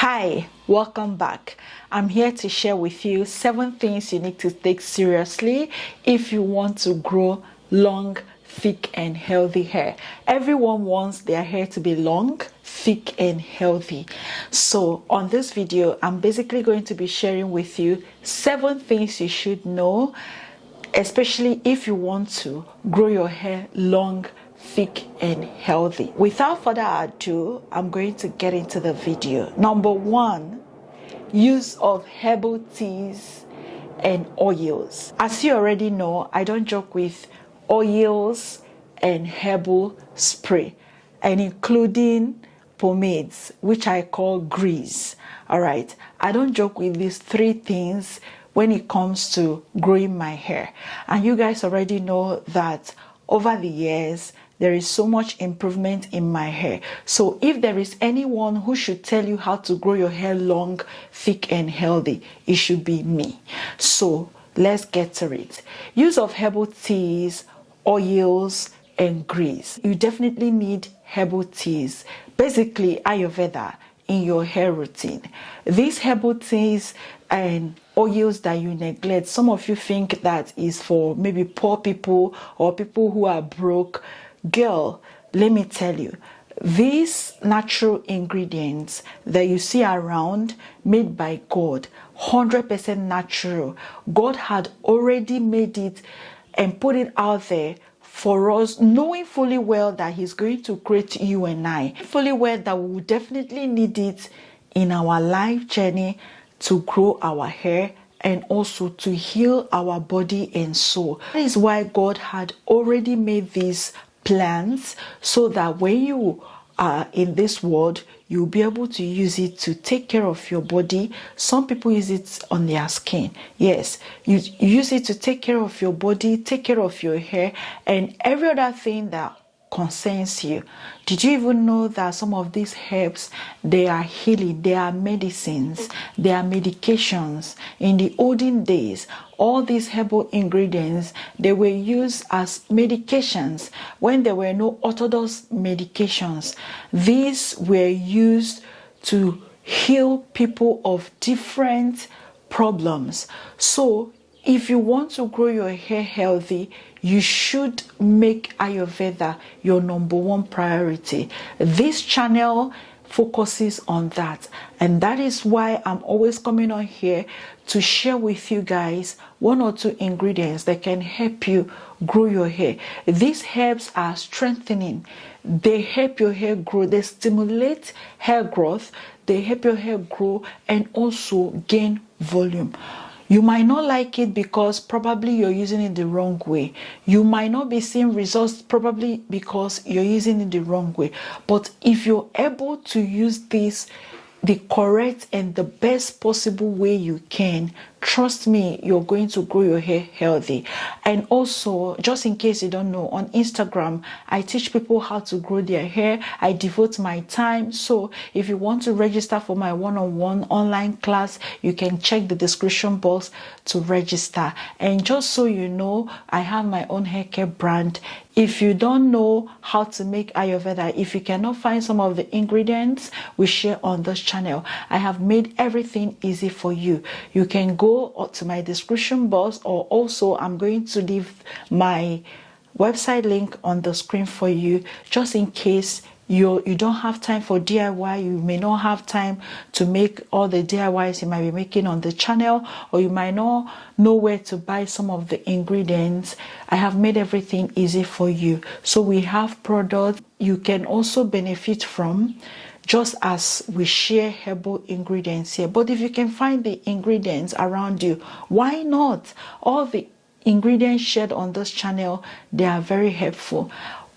Hi, welcome back. I'm here to share with you 7 things you need to take seriously if you want to grow long, thick, and healthy hair. Everyone wants their hair to be long, thick, and healthy. So on this video, I'm basically going to be sharing with you 7 things you should know, especially if you want to grow your hair long, thick, and healthy. Without further ado, I'm going to get into the video. Number 1, use of herbal teas and oils. As you already know, I don't joke with oils and herbal spray, and including pomades, which I call grease. All right, I don't joke with these 3 things when it comes to growing my hair. And you guys already know that over the years, there is so much improvement in my hair. So if there is anyone who should tell you how to grow your hair long, thick, and healthy, it should be me. So let's get to it. Use of herbal teas, oils, and grease. You definitely need herbal teas, basically Ayurveda, in your hair routine. These herbal teas and oils that you neglect, some of you think that is for maybe poor people or people who are broke. Girl, let me tell you, these natural ingredients that you see around, made by God, 100% natural. God had already made it and put it out there for us, knowing fully well that He's going to create you and I, fully well that we will definitely need it in our life journey to grow our hair and also to heal our body and soul. That is why God had already made these plans, so that when you are in this world, you'll be able to use it to take care of your body. Some people use it on their skin. Yes, you use it to take care of your body, take care of your hair, and every other thing that concerns you. Did you even know that some of these herbs, they are healing, they are medicines, they are medications? In the olden days, all these herbal ingredients, they were used as medications when there were no orthodox medications. These were used to heal people of different problems. So if you want to grow your hair healthy, you should make Ayurveda your number 1 priority. This channel focuses on that, and that is why I'm always coming on here to share with you guys 1 or 2 ingredients that can help you grow your hair. These herbs are strengthening. They help your hair grow. They stimulate hair growth. They help your hair grow and also gain volume. You might not like it because probably you're using it the wrong way. You might not be seeing results probably because you're using it the wrong way. But if you're able to use this the correct and the best possible way you can, trust me, you're going to grow your hair healthy. And also, just in case you don't know, on Instagram, I teach people how to grow their hair. I devote my time. So if you want to register for my one-on-one online class, you can check the description box to register. And just so you know, I have my own hair care brand. If you don't know how to make Ayurveda, if you cannot find some of the ingredients we share on this channel, I have made everything easy for you. You can go to my description box, or also I'm going to leave my website link on the screen for you, just in case you don't have time for DIY. You may not have time to make all the DIYs you might be making on the channel, or you might not know where to buy some of the ingredients. I have made everything easy for you. So we have products you can also benefit from, just as we share herbal ingredients here. But if you can find the ingredients around you, why not? All the ingredients shared on this channel, they are very helpful.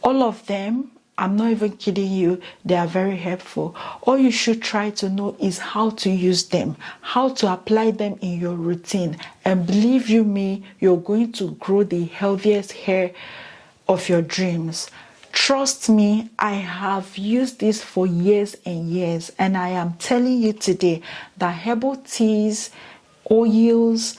All of them, I'm not even kidding you, they are very helpful. All you should try to know is how to use them, how to apply them in your routine. And believe you me, you're going to grow the healthiest hair of your dreams. Trust me, I have used this for years and years, and I am telling you today that herbal teas, oils,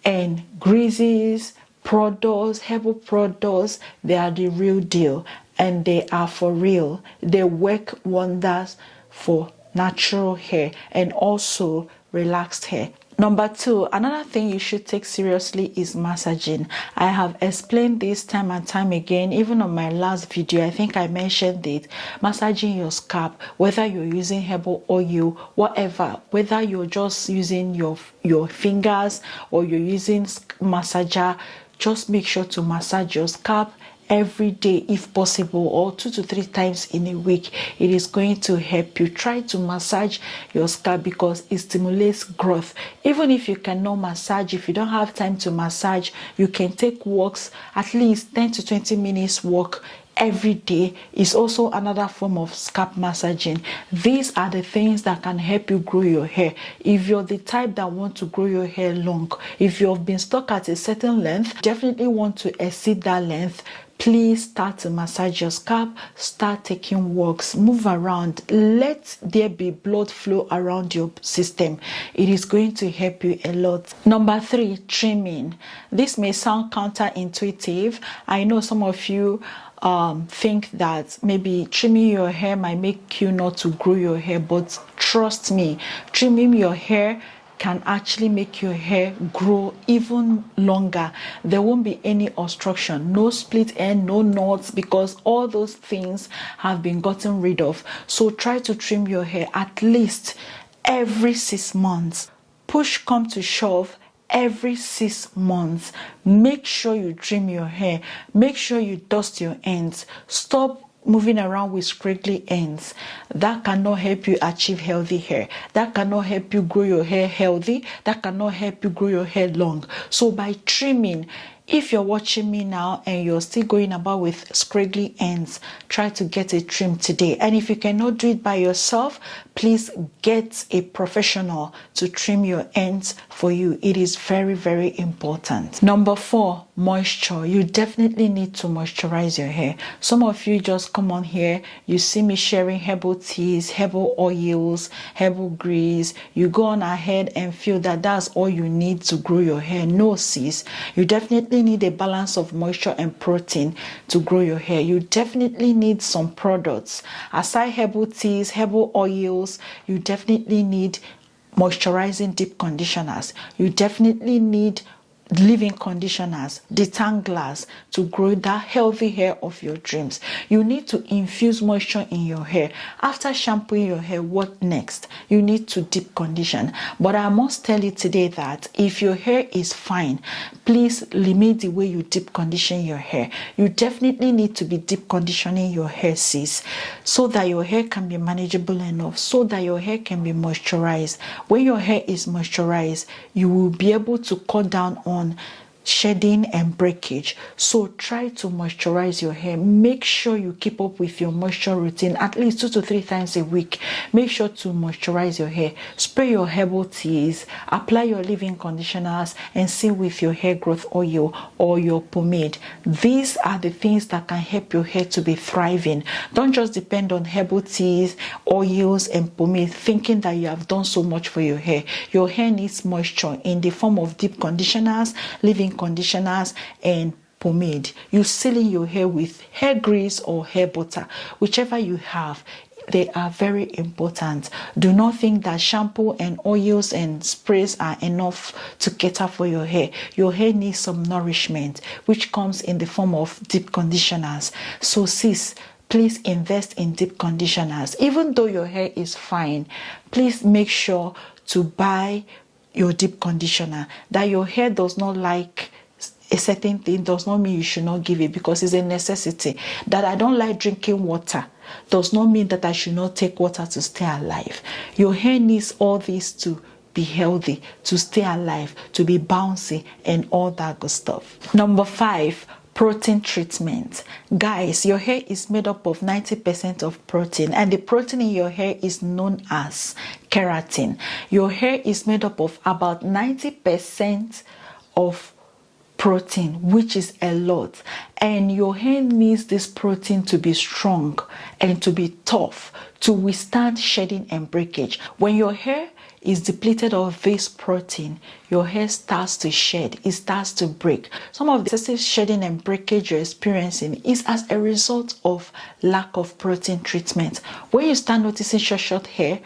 and greases, products, herbal products, they are the real deal, and they are for real. They work wonders for natural hair and also relaxed hair. Number 2, another thing you should take seriously is massaging. I have explained this time and time again, even on my last video. I think I mentioned it. Massaging your scalp, whether you're using herbal oil, whatever, whether you're just using your fingers or you're using massager, just make sure to massage your scalp every day if possible, or 2 to 3 times in a week. It is going to help you. Try to massage your scalp because it stimulates growth. Even if you cannot massage, if you don't have time to massage, you can take walks, at least 10 to 20 minutes walk every day is also another form of scalp massaging. These are the things that can help you grow your hair. If you're the type that want to grow your hair long, if you've been stuck at a certain length, definitely want to exceed that length, please start to massage your scalp, start taking walks, move around, let there be blood flow around your system. It is going to help you a lot. Number 3, trimming. This may sound counterintuitive. I know some of you think that maybe trimming your hair might make you not to grow your hair, but trust me, trimming your hair can actually make your hair grow even longer. There won't be any obstruction, no split end, no knots, because all those things have been gotten rid of. So try to trim your hair at least every 6 months. Push come to shove, every 6 months. Make sure you trim your hair. Make sure you dust your ends. Stop moving around with scraggly ends. That cannot help you achieve healthy hair. That cannot help you grow your hair healthy. That cannot help you grow your hair long. So by trimming, if you're watching me now and you're still going about with scraggly ends, try to get a trim today. And if you cannot do it by yourself, please get a professional to trim your ends for you. It is very, very important. Number 4, moisture. You definitely need to moisturize your hair. Some of you just come on here, you see me sharing herbal teas, herbal oils, herbal grease. You go on ahead and feel that that's all you need to grow your hair. No, sis. You definitely need a balance of moisture and protein to grow your hair. You definitely need some products. Aside herbal teas, herbal oils, you definitely need moisturizing deep conditioners. You definitely need leave-in conditioners, detanglers to grow that healthy hair of your dreams. You need to infuse moisture in your hair. After shampooing your hair, what next? You need to deep condition. But I must tell you today that if your hair is fine, please limit the way you deep condition your hair. You definitely need to be deep conditioning your hair, sis, so that your hair can be manageable enough, so that your hair can be moisturized. When your hair is moisturized, you will be able to cut down on shedding and breakage. So try to moisturize your hair. Make sure you keep up with your moisture routine at least 2 to 3 times a week. Make sure to moisturize your hair. Spray your herbal teas, apply your leave-in conditioners, and seal with your hair growth oil or your pomade. These are the things that can help your hair to be thriving. Don't just depend on herbal teas, oils, and pomade thinking that you have done so much for your hair. Your hair needs moisture in the form of deep conditioners, leave-in conditioners, and pomade. You sealing your hair with hair grease or hair butter, whichever you have. They are very important. Do not think that shampoo and oils and sprays are enough to cater for your hair. Your hair needs some nourishment, which comes in the form of deep conditioners. So sis, please invest in deep conditioners. Even though your hair is fine, please make sure to buy your deep conditioner. That your hair does not like a certain thing does not mean you should not give it, because it's a necessity. That I don't like drinking water does not mean that I should not take water to stay alive. Your hair needs all this to be healthy, to stay alive, to be bouncy, and all that good stuff. Number 5, protein treatment. Guys, your hair is made up of 90% of protein, and the protein in your hair is known as keratin. Your hair is made up of about 90% of protein, which is a lot, and your hair needs this protein to be strong and to be tough to withstand shedding and breakage. When your hair is depleted of this protein, your hair starts to shed, it starts to break. Some of the excessive shedding and breakage you're experiencing is as a result of lack of protein treatment. When you start noticing short hair,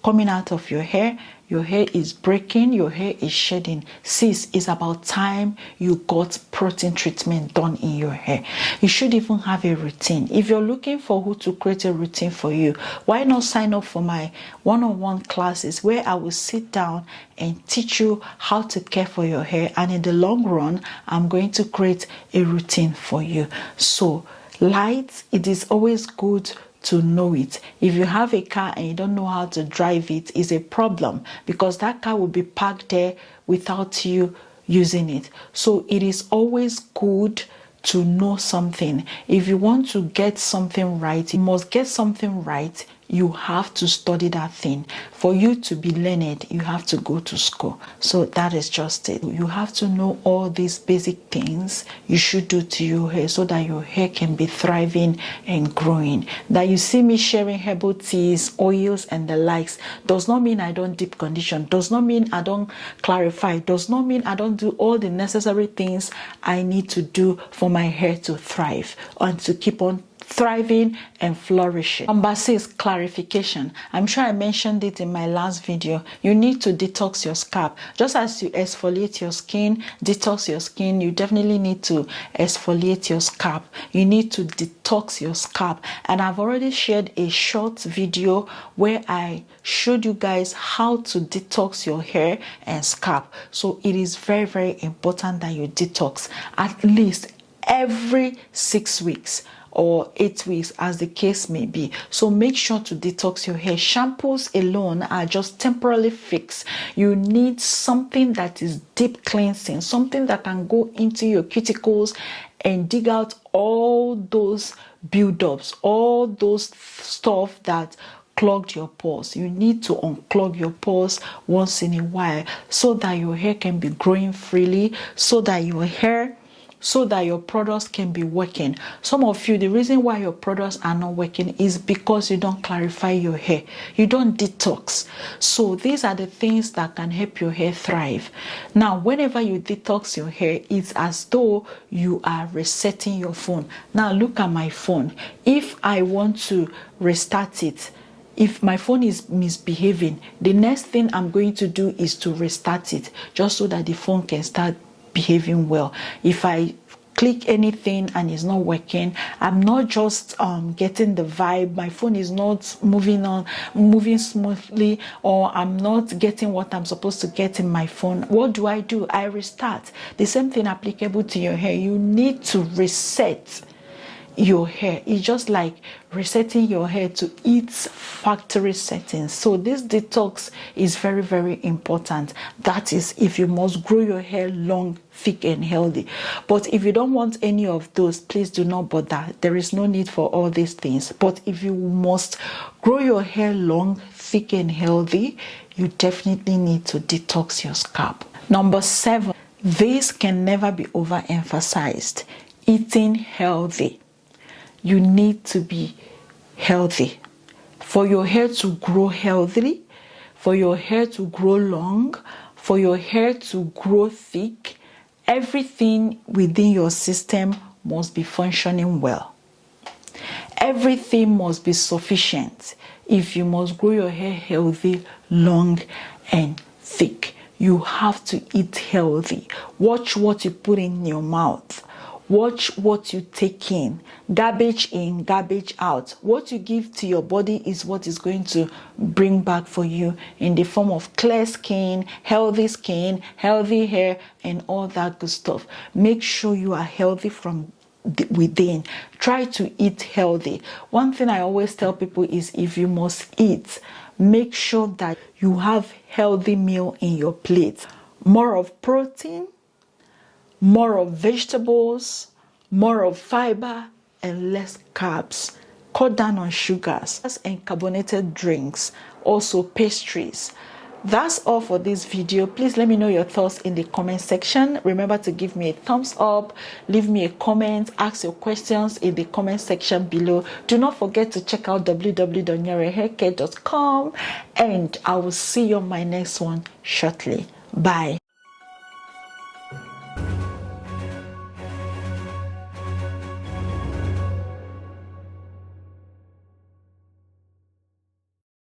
coming out of your hair is breaking, your hair is shedding. Sis, it's about time you got protein treatment done in your hair. You should even have a routine. If you're looking for who to create a routine for you, why not sign up for my one-on-one classes where I will sit down and teach you how to care for your hair, and in the long run I'm going to create a routine for you. So light, it is always good to know it. If you have a car and you don't know how to drive it, is a problem, because that car will be parked there without you using it. So it is always good to know something. If you want to get something right, you must get something right. You have to study that thing. For you to be learned, you have to go to school. So that is just it. You have to know all these basic things you should do to your hair so that your hair can be thriving and growing. That you see me sharing herbal teas, oils, and the likes does not mean I don't deep condition, does not mean I don't clarify, does not mean I don't do all the necessary things I need to do for my hair to thrive and to keep on thriving and flourishing. Number 6, clarification. I'm sure I mentioned it in my last video. You need to detox your scalp. Just as you exfoliate your skin, detox your skin, you definitely need to exfoliate your scalp. You need to detox your scalp. And I've already shared a short video where I showed you guys how to detox your hair and scalp. So it is very, very important that you detox at least every 6 weeks or 8 weeks, as the case may be. So make sure to detox your hair. Shampoos alone are just temporarily fixed. You need something that is deep cleansing, something that can go into your cuticles and dig out all those buildups, all those stuff that clogged your pores. You need to unclog your pores once in a while so that your hair can be growing freely, so that your products can be working. Some of you, the reason why your products are not working is because you don't clarify your hair. You don't detox. So these are the things that can help your hair thrive. Now, whenever you detox your hair, it's as though you are resetting your phone. Now, look at my phone. If I want to restart it, if my phone is misbehaving, the next thing I'm going to do is to restart it, just so that the phone can start behaving well. If I click anything and it's not working, I'm not just getting the vibe, my phone is not moving smoothly, or I'm not getting what I'm supposed to get in my phone, what do? I restart. The same thing applicable to your hair. You need to reset your hair. It's just like resetting your hair to its factory settings. So this detox is very, very important. That is if you must grow your hair long, thick, and healthy. But if you don't want any of those, please do not bother. There is no need for all these things. But if you must grow your hair long, thick, and healthy, you definitely need to detox your scalp. Number 7, this can never be overemphasized: eating healthy. You need to be healthy. For your hair to grow healthily, for your hair to grow long, for your hair to grow thick, everything within your system must be functioning well. Everything must be sufficient. If you must grow your hair healthy, long, and thick, you have to eat healthy. Watch what you put in your mouth. Watch what you take in. Garbage in, garbage out. What you give to your body is what is going to bring back for you in the form of clear skin, healthy hair, and all that good stuff. Make sure you are healthy from within. Try to eat healthy. One thing I always tell people is, if you must eat, make sure that you have healthy meal in your plate. More of protein, more of vegetables, more of fiber, and less carbs. Cut down on sugars and carbonated drinks, also pastries. That's all for this video. Please let me know your thoughts in the comment section. Remember to give me a thumbs up, leave me a comment, ask your questions in the comment section below. Do not forget to check out www.nyarehaircare.com, and I will see you on my next one shortly. Bye.